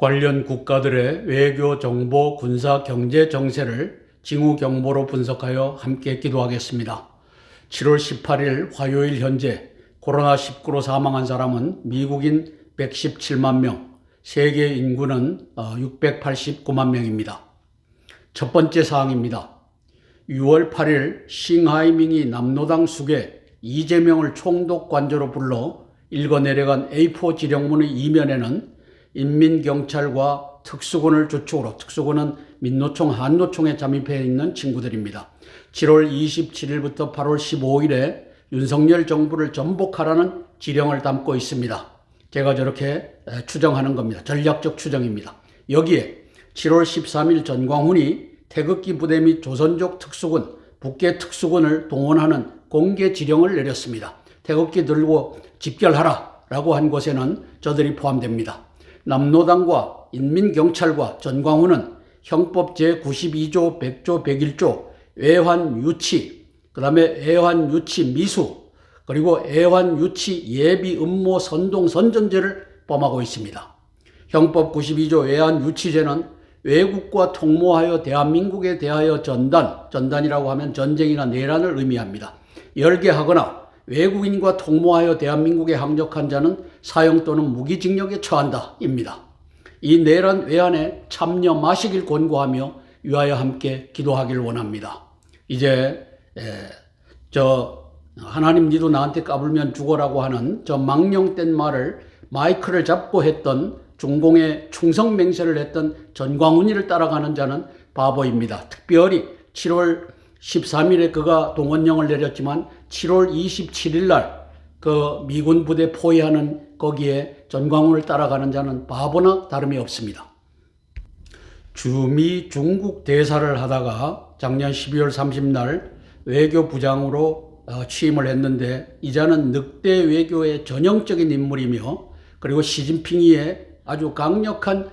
관련 국가들의 외교, 정보, 군사, 경제 정세를 징후 경보로 분석하여 함께 기도하겠습니다. 7월 18일 화요일 현재 코로나19로 사망한 사람은 미국인 117만 명, 세계 인구는 689만 명입니다. 첫 번째 사항입니다. 6월 8일 싱하이밍이 남노당 숙의 이재명을 총독 관저로 불러 읽어내려간 A4 지령문의 이면에는 인민경찰과 특수군을 주축으로, 특수군은 민노총, 한노총에 잠입해 있는 친구들입니다. 7월 27일부터 8월 15일에 윤석열 정부를 전복하라는 지령을 담고 있습니다. 제가 저렇게 추정하는 겁니다. 전략적 추정입니다. 여기에 7월 13일 전광훈이 태극기 부대 및 조선족 특수군, 북계 특수군을 동원하는 공개 지령을 내렸습니다. 태극기 들고 집결하라 라고 한 곳에는 저들이 포함됩니다. 남노당과 인민경찰과 전광훈은 형법 제92조, 100조, 101조 외환유치, 그 다음에 애환유치 미수, 그리고 애환유치 예비 음모 선동 선전죄를 범하고 있습니다. 형법 92조 외환유치죄는 외국과 통모하여 대한민국에 대하여 전단이라고 하면 전쟁이나 내란을 의미합니다. 열개하거나 외국인과 통모하여 대한민국에 항적한 자는 사형 또는 무기징역에 처한다 입니다. 이 내란 외환에 참여 마시길 권고하며 위하여 함께 기도하길 원합니다. 이제 하나님 니도 나한테 까불면 죽어라고 하는 저 망령된 말을 마이크를 잡고 했던 중공에 충성맹세를 했던 전광훈이를 따라가는 자는 바보입니다. 특별히 7월 13일에 그가 동원령을 내렸지만 7월 27일 날 그 미군 부대 포위하는 거기에 전광훈을 따라가는 자는 바보나 다름이 없습니다. 주미 중국 대사를 하다가 작년 12월 30날 외교부장으로 취임을 했는데 이 자는 늑대 외교의 전형적인 인물이며 그리고 시진핑이의 아주 강력한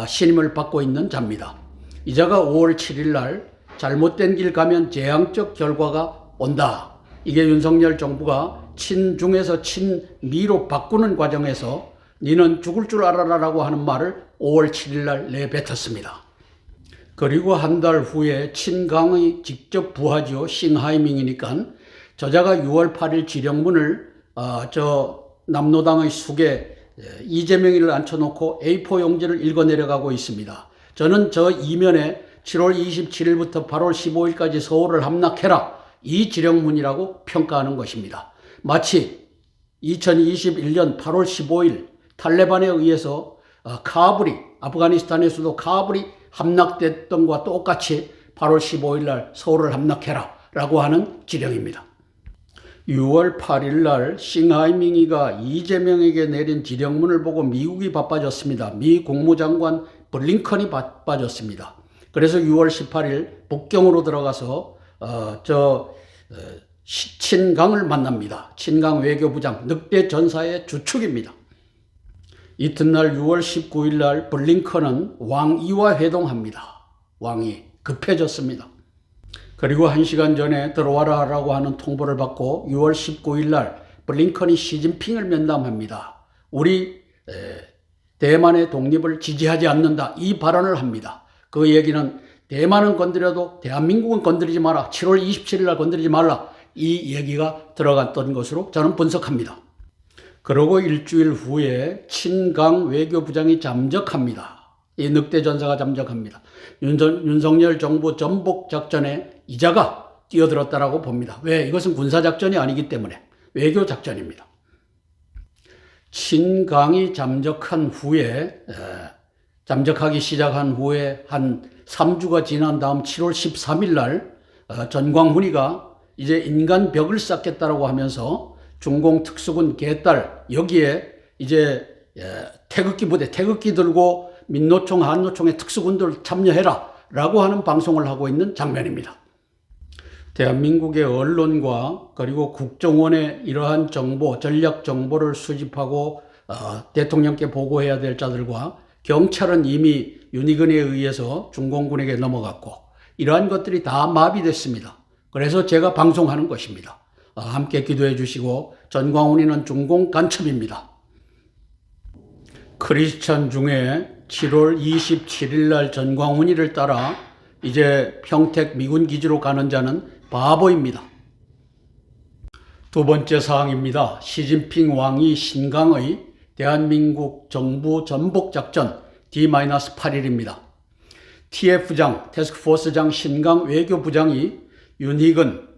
신임을 받고 있는 자입니다. 이 자가 5월 7일 날 잘못된 길 가면 재앙적 결과가 온다. 이게 윤석열 정부가 친중에서 친미로 바꾸는 과정에서 니는 죽을 줄 알아라라고 하는 말을 5월 7일 날 내뱉었습니다. 그리고 한 달 후에 친강의 직접 부하지요. 싱하이밍이니까 저자가 6월 8일 지령문을 남노당의 숙에 이재명이를 앉혀놓고 A4 용지를 읽어내려가고 있습니다. 저는 저 이면에 7월 27일부터 8월 15일까지 서울을 함락해라 이 지령문이라고 평가하는 것입니다. 마치 2021년 8월 15일 탈레반에 의해서 카불이, 아프가니스탄의 수도 카불이 함락됐던 것과 똑같이 8월 15일 날 서울을 함락해라 라고 하는 지령입니다. 6월 8일 날 싱하이밍이가 이재명에게 내린 지령문을 보고 미국이 바빠졌습니다. 미 국무장관 블링컨이 바빠졌습니다. 그래서 6월 18일 북경으로 들어가서 친강을 만납니다. 친강 외교부장, 늑대 전사의 주축입니다. 이튿날 6월 19일 날 블링컨은 왕이와 회동합니다. 왕이 급해졌습니다. 그리고 1시간 전에 들어와라라고 하는 통보를 받고 6월 19일 날 블링컨이 시진핑을 면담합니다. 우리 대만의 독립을 지지하지 않는다. 이 발언을 합니다. 그 얘기는 대만은 건드려도 대한민국은 건드리지 마라. 7월 27일 날 건드리지 말라. 이 얘기가 들어갔던 것으로 저는 분석합니다. 그러고 일주일 후에 친강 외교부장이 잠적합니다. 이 늑대 전사가 잠적합니다. 윤석열 정부 전복 작전에 이자가 뛰어들었다라고 봅니다. 왜? 이것은 군사작전이 아니기 때문에 외교작전입니다. 친강이 잠적하기 시작한 후에 한 3주가 지난 다음 7월 13일 날 전광훈이가 이제 인간 벽을 쌓겠다라고 하면서 중공 특수군 개딸 여기에 이제 태극기 부대, 태극기 들고 민노총, 한노총의 특수군들 참여해라 라고 하는 방송을 하고 있는 장면입니다. 대한민국의 언론과 그리고 국정원의 이러한 정보, 전략 정보를 수집하고 대통령께 보고해야 될 자들과 경찰은 이미 윤희근에 의해서 중공군에게 넘어갔고 이러한 것들이 다 마비됐습니다. 그래서 제가 방송하는 것입니다. 함께 기도해 주시고 전광훈이는 중공 간첩입니다. 크리스천 중에 7월 27일 날 전광훈이를 따라 이제 평택 미군 기지로 가는 자는 바보입니다. 두 번째 사항입니다. 시진핑 왕이 신강의 대한민국 정부 전복 작전 D-8일입니다. TF장, 태스크포스장 신강 외교부장이 윤희근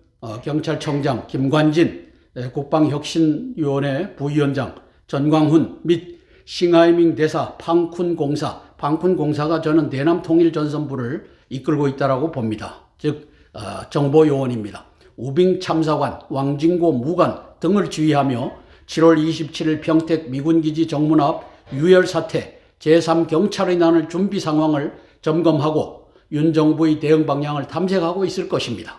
경찰청장, 김관진 국방혁신위원회 부위원장, 전광훈 및 싱하이밍 대사, 팡쿤공사가 저는 대남통일전선부를 이끌고 있다고 봅니다. 즉 정보요원입니다. 우빙 참사관, 왕진고 무관 등을 지휘하며 7월 27일 평택 미군기지 정문 앞 유혈사태 제3경찰의 난을 준비 상황을 점검하고 윤 정부의 대응 방향을 탐색하고 있을 것입니다.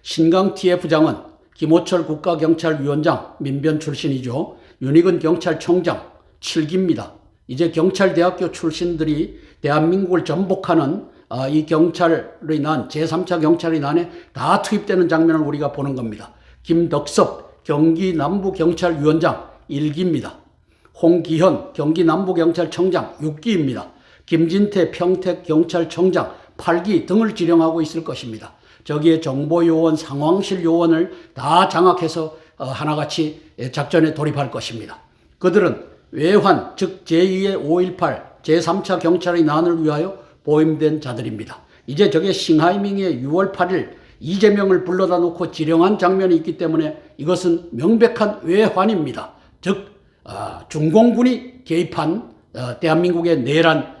신강 TF장은 김호철 국가경찰위원장 민변 출신이죠. 윤희근 경찰청장 7기입니다. 이제 경찰대학교 출신들이 대한민국을 전복하는 이 경찰의 난, 제3차 경찰의 난에 다 투입되는 장면을 우리가 보는 겁니다. 김덕섭 경기남부경찰위원장 1기입니다. 홍기현 경기남부경찰청장 6기입니다. 김진태 평택경찰청장 8기 등을 지령하고 있을 것입니다. 저기에 정보요원, 상황실 요원을 다 장악해서 하나같이 작전에 돌입할 것입니다. 그들은 외환, 즉 제2의 5.18 제3차 경찰의 난을 위하여 보임된 자들입니다. 이제 저게 싱하이밍의 6월 8일 이재명을 불러다 놓고 지령한 장면이 있기 때문에 이것은 명백한 외환입니다. 즉 중공군이 개입한 대한민국의 내란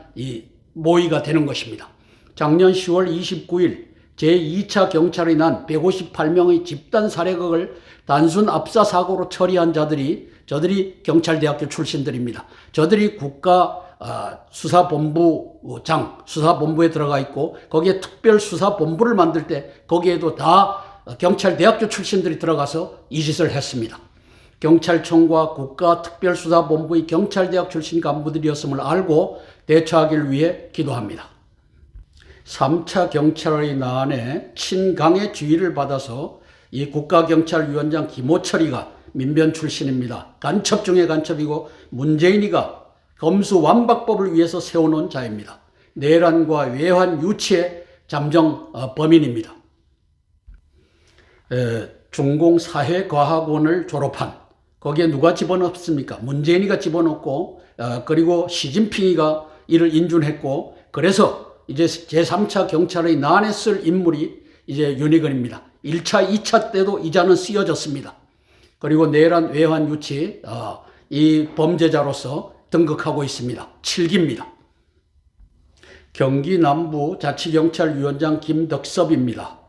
모의가 되는 것입니다. 작년 10월 29일 제2차 경찰의 난 158명의 집단 살해극을 단순 압사 사고로 처리한 저들이 경찰대학교 출신들입니다. 저들이 수사본부에 들어가 있고 거기에 특별수사본부를 만들 때 거기에도 다 경찰대학교 출신들이 들어가서 이 짓을 했습니다. 경찰청과 국가특별수사본부의 경찰대학 출신 간부들이었음을 알고 대처하기를 위해 기도합니다. 3차 경찰의 난에 친강의 지휘를 받아서 이 국가경찰위원장 김호철이가 민변 출신입니다. 간첩 중에 간첩이고 문재인이가 검수완박법을 위해서 세워놓은 자입니다. 내란과 외환 유치의 잠정 범인입니다. 중공사회과학원을 졸업한 거기에 누가 집어넣습니까? 문재인이가 집어넣고 그리고 시진핑이가 이를 인준했고 그래서 이제 제3차 경찰의 난에 쓸 인물이 이제 윤희근입니다. 1차, 2차 때도 이 자는 쓰여졌습니다. 그리고 내란 외환 유치 이 범죄자로서 등극하고 있습니다. 7기입니다. 경기 남부 자치경찰위원장 김덕섭입니다.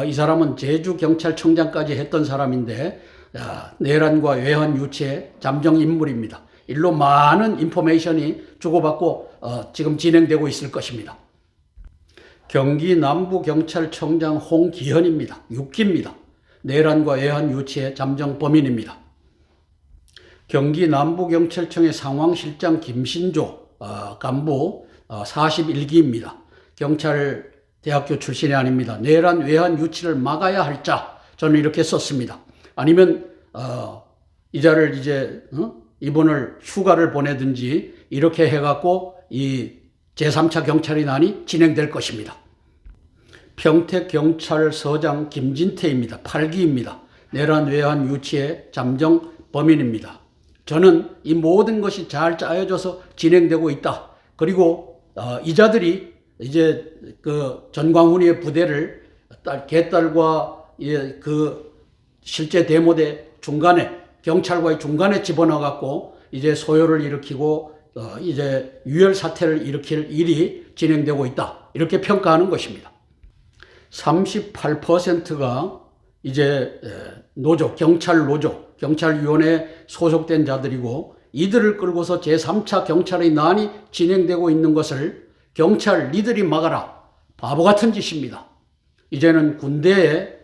이 사람은 제주경찰청장까지 했던 사람인데 내란과 외환 유치의 잠정 인물입니다. 일로 많은 인포메이션이 주고받고 지금 진행되고 있을 것입니다. 경기 남부경찰청장 홍기현입니다. 6기입니다. 내란과 외환 유치의 잠정 범인입니다. 경기 남부경찰청의 상황실장 김신조 간부 41기입니다. 경찰대학교 출신이 아닙니다. 내란 외환 유치를 막아야 할 자, 저는 이렇게 썼습니다. 아니면 이 자를 이제 이분을 휴가를 보내든지 이렇게 해갖고 이 제3차 경찰의 난이 진행될 것입니다. 평택경찰서장 김진태입니다. 8기입니다. 내란 외환 유치의 잠정 범인입니다. 저는 이 모든 것이 잘 짜여져서 진행되고 있다. 그리고 이 자들이 이제 그 전광훈이의 부대를 개딸과 그 실제 대모대 중간에 경찰과의 중간에 집어넣어 갖고 이제 소요를 일으키고 이제 유혈 사태를 일으킬 일이 진행되고 있다. 이렇게 평가하는 것입니다. 38%가 이제 경찰위원회에 소속된 자들이고 이들을 끌고서 제3차 경찰의 난이 진행되고 있는 것을 경찰 니들이 막아라. 바보 같은 짓입니다. 이제는 군대의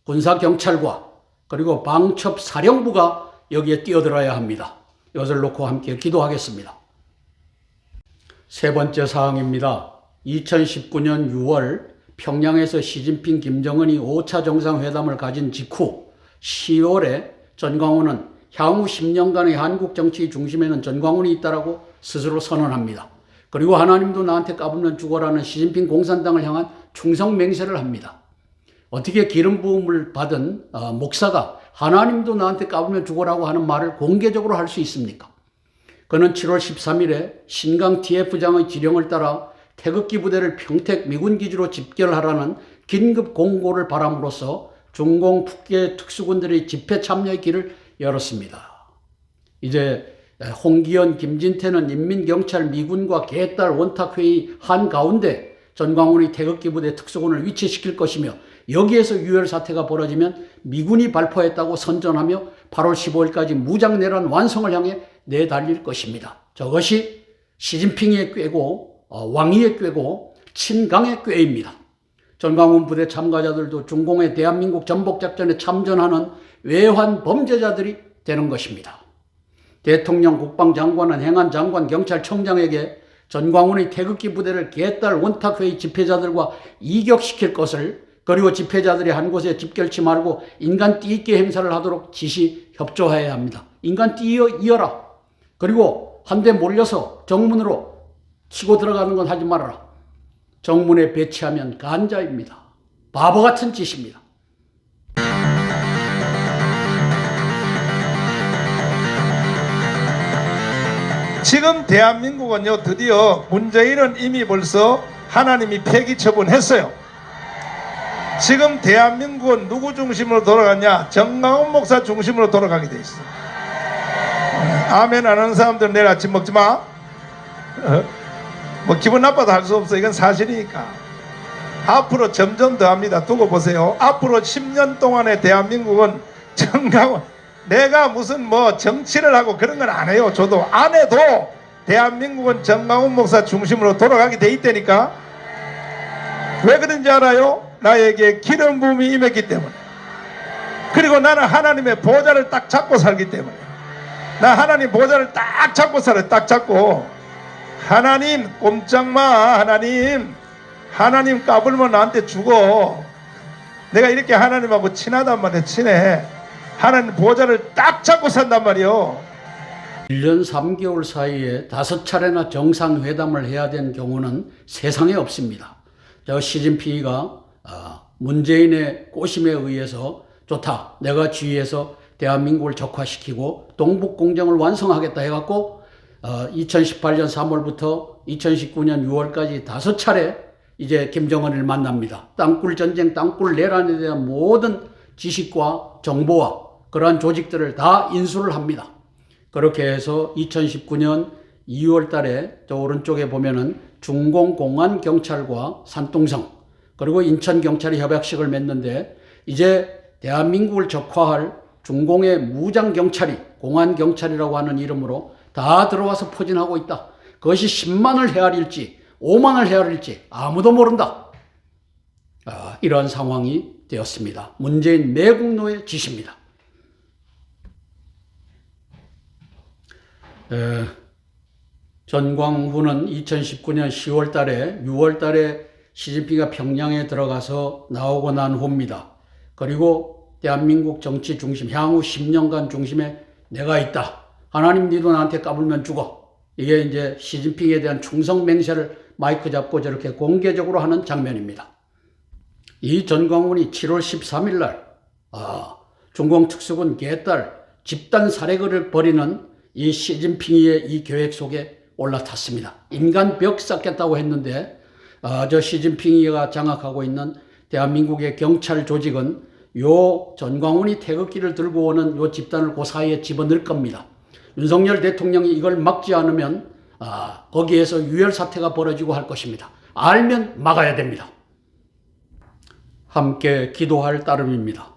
군사경찰과 그리고 방첩사령부가 여기에 뛰어들어야 합니다. 이것을 놓고 함께 기도하겠습니다. 세 번째 사항입니다. 2019년 6월 평양에서 시진핑, 김정은이 5차 정상회담을 가진 직후 10월에 전광훈은 향후 10년간의 한국 정치의 중심에는 전광훈이 있다라고 스스로 선언합니다. 그리고 하나님도 나한테 까불면 죽어라는 시진핑 공산당을 향한 충성 맹세를 합니다. 어떻게 기름 부음을 받은 목사가 하나님도 나한테 까불면 죽어라고 하는 말을 공개적으로 할 수 있습니까? 그는 7월 13일에 신강 TF장의 지령을 따라 태극기 부대를 평택 미군기지로 집결하라는 긴급 공고를 바람으로써 중공 북계 특수군들의 집회 참여의 길을 열었습니다. 이제 홍기현, 김진태는 인민경찰 미군과 개딸 원탁회의 한가운데 전광훈의 태극기 부대 특수군을 위치시킬 것이며 여기에서 유혈 사태가 벌어지면 미군이 발포했다고 선전하며 8월 15일까지 무장내란 완성을 향해 내달릴 것입니다. 저것이 시진핑의 꾀고 왕위의 꾀고 친강의 꾀입니다. 전광훈 부대 참가자들도 중공의 대한민국 전복작전에 참전하는 외환 범죄자들이 되는 것입니다. 대통령, 국방장관은 행안장관, 경찰청장에게 전광훈의 태극기 부대를 개딸 원탁회의 집회자들과 이격시킬 것을, 그리고 집회자들이 한 곳에 집결치 말고 인간 띠 있게 행사를 하도록 지시 협조해야 합니다. 인간 띠 이어라. 그리고 한데 몰려서 정문으로 치고 들어가는 건 하지 말아라. 정문에 배치하면 간자입니다. 바보 같은 짓입니다. 지금 대한민국은요, 드디어 문재인은 이미 벌써 하나님이 폐기 처분했어요. 지금 대한민국은 누구 중심으로 돌아갔냐? 정광훈 목사 중심으로 돌아가게 돼 있어. 아멘 안 하는 사람들은 내일 아침 먹지 마. 뭐 기분 나빠도 할 수 없어. 이건 사실이니까. 앞으로 점점 더 합니다. 두고 보세요. 앞으로 10년 동안의 대한민국은 정광훈, 내가 무슨 뭐 정치를 하고 그런 건 안 해요. 저도 안 해도 대한민국은 정광훈 목사 중심으로 돌아가게 돼 있다니까. 왜 그런지 알아요? 나에게 기름 부음이 임했기 때문에. 그리고 나는 하나님의 보좌를 딱 잡고 살기 때문에. 나 하나님 보좌를 딱 잡고 살아요. 딱 잡고. 하나님 꼼짝마. 하나님 까불면 나한테 죽어. 내가 이렇게 하나님하고 친하단 말이야. 친해. 하나님 보좌를 딱 잡고 산단 말이요. 1년 3개월 사이에 5차례나 정상회담을 해야 된 경우는 세상에 없습니다. 저 시진핑이가 문재인의 꼬심에 의해서 좋다, 내가 지휘해서 대한민국을 적화시키고 동북공정을 완성하겠다 해갖고 2018년 3월부터 2019년 6월까지 5차례 이제 김정은을 만납니다. 땅굴 전쟁, 땅굴 내란에 대한 모든 지식과 정보와 그러한 조직들을 다 인수를 합니다. 그렇게 해서 2019년 2월 달에 저 오른쪽에 보면은 중공공안경찰과 산둥성 그리고 인천경찰이 협약식을 맺는데, 이제 대한민국을 적화할 중공의 무장경찰이 공안경찰이라고 하는 이름으로 다 들어와서 포진하고 있다. 그것이 10만을 헤아릴지 5만을 헤아릴지 아무도 모른다. 이러한 상황이 되었습니다. 문재인 내국노의 짓입니다. 전광훈은 2019년 10월 달에 6월 달에 시진핑이가 평양에 들어가서 나오고 난 후입니다. 그리고 대한민국 정치 중심, 향후 10년간 중심에 내가 있다. 하나님 니도 나한테 까불면 죽어. 이게 이제 시진핑에 대한 충성 맹세를 마이크 잡고 저렇게 공개적으로 하는 장면입니다. 이 전광훈이 7월 13일 날 중공 특수군 개딸 집단 살해를 벌이는 이 시진핑의 이 계획 속에 올라탔습니다. 인간 벽 쌓겠다고 했는데 저 시진핑이가 장악하고 있는 대한민국의 경찰 조직은 요 전광훈이 태극기를 들고 오는 요 집단을 그 사이에 집어넣을 겁니다. 윤석열 대통령이 이걸 막지 않으면 거기에서 유혈 사태가 벌어지고 할 것입니다. 알면 막아야 됩니다. 함께 기도할 따름입니다.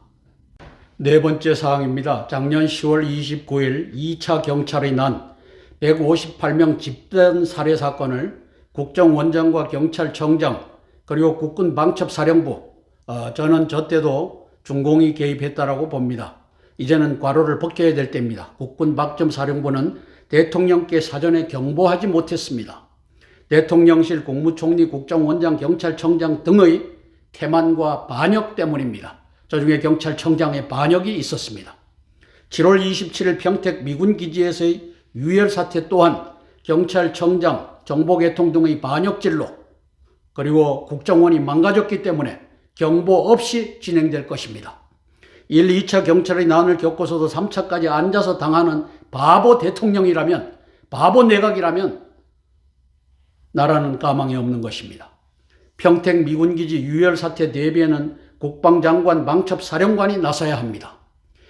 네 번째 사항입니다. 작년 10월 29일 2차 경찰의 난 158명 집단 살해 사건을 국정원장과 경찰청장 그리고 국군방첩사령부, 저는 저 때도 중공이 개입했다라고 봅니다. 이제는 과로를 벗겨야 될 때입니다. 국군방첩사령부는 대통령께 사전에 경보하지 못했습니다. 대통령실, 국무총리, 국정원장, 경찰청장 등의 태만과 반역 때문입니다. 저중에 경찰청장의 반역이 있었습니다. 7월 27일 평택 미군기지에서의 유혈 사태 또한 경찰청장, 정보개통 등의 반역질로 그리고 국정원이 망가졌기 때문에 경보 없이 진행될 것입니다. 1, 2차 경찰의 난을 겪고서도 3차까지 앉아서 당하는 바보 대통령이라면, 바보 내각이라면 나라는 가망이 없는 것입니다. 평택 미군기지 유혈 사태 대비에는 국방장관 방첩사령관이 나서야 합니다.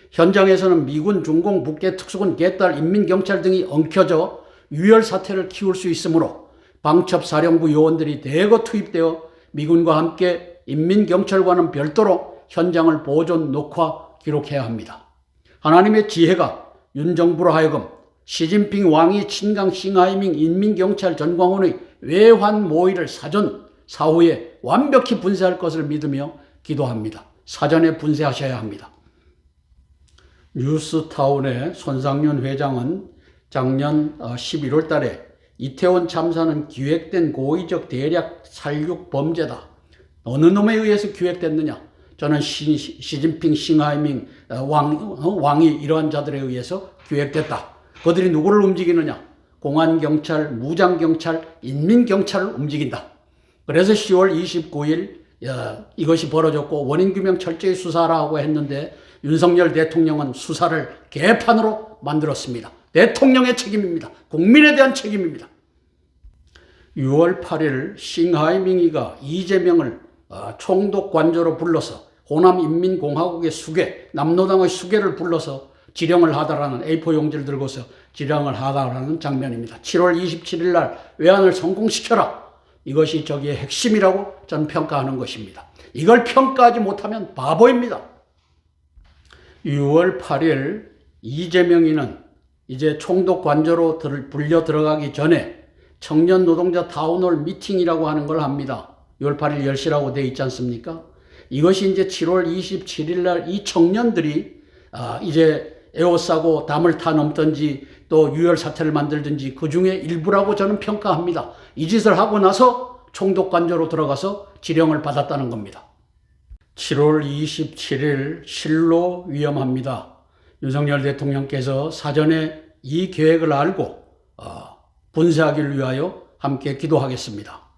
현장에서는 미군, 중공, 북계, 특수군, 개딸, 인민경찰 등이 엉켜져 유혈 사태를 키울 수 있으므로 방첩사령부 요원들이 대거 투입되어 미군과 함께 인민경찰과는 별도로 현장을 보존, 녹화, 기록해야 합니다. 하나님의 지혜가 윤 정부로 하여금 시진핑 왕이 친강 싱하이밍 인민경찰 전광훈의 외환 모의를 사전, 사후에 완벽히 분쇄할 것을 믿으며 기도합니다. 사전에 분쇄하셔야 합니다. 뉴스타운의 손상윤 회장은 작년 11월 달에 이태원 참사는 기획된 고의적 대략 살육 범죄다. 어느 놈에 의해서 기획됐느냐? 저는 시진핑 싱하이밍 왕이 이러한 자들에 의해서 기획됐다. 그들이 누구를 움직이느냐? 공안경찰, 무장경찰, 인민경찰을 움직인다. 그래서 10월 29일 이것이 벌어졌고 원인규명 철저히 수사라고 했는데 윤석열 대통령은 수사를 개판으로 만들었습니다. 대통령의 책임입니다. 국민에 대한 책임입니다. 6월 8일 싱하이밍이가 이재명을 총독 관저로 불러서 호남인민공화국의 수괴, 남로당의 수괴를 불러서 지령을 하다라는 A4 용지를 들고서 지령을 하다라는 장면입니다. 7월 27일 날 외환을 성공시켜라. 이것이 저기의 핵심이라고 저는 평가하는 것입니다. 이걸 평가하지 못하면 바보입니다. 6월 8일 이재명이는 이제 총독 관저로 불려 들어가기 전에 청년 노동자 타운홀 미팅이라고 하는 걸 합니다. 6월 8일 10시라고 되어 있지 않습니까? 이것이 이제 7월 27일 날 이 청년들이 이제 에워싸고 담을 타 넘든지 또 유혈 사태를 만들든지 그 중에 일부라고 저는 평가합니다. 이 짓을 하고 나서 총독 관저로 들어가서 지령을 받았다는 겁니다. 7월 27일 실로 위험합니다. 윤석열 대통령께서 사전에 이 계획을 알고 분쇄하기를 위하여 함께 기도하겠습니다.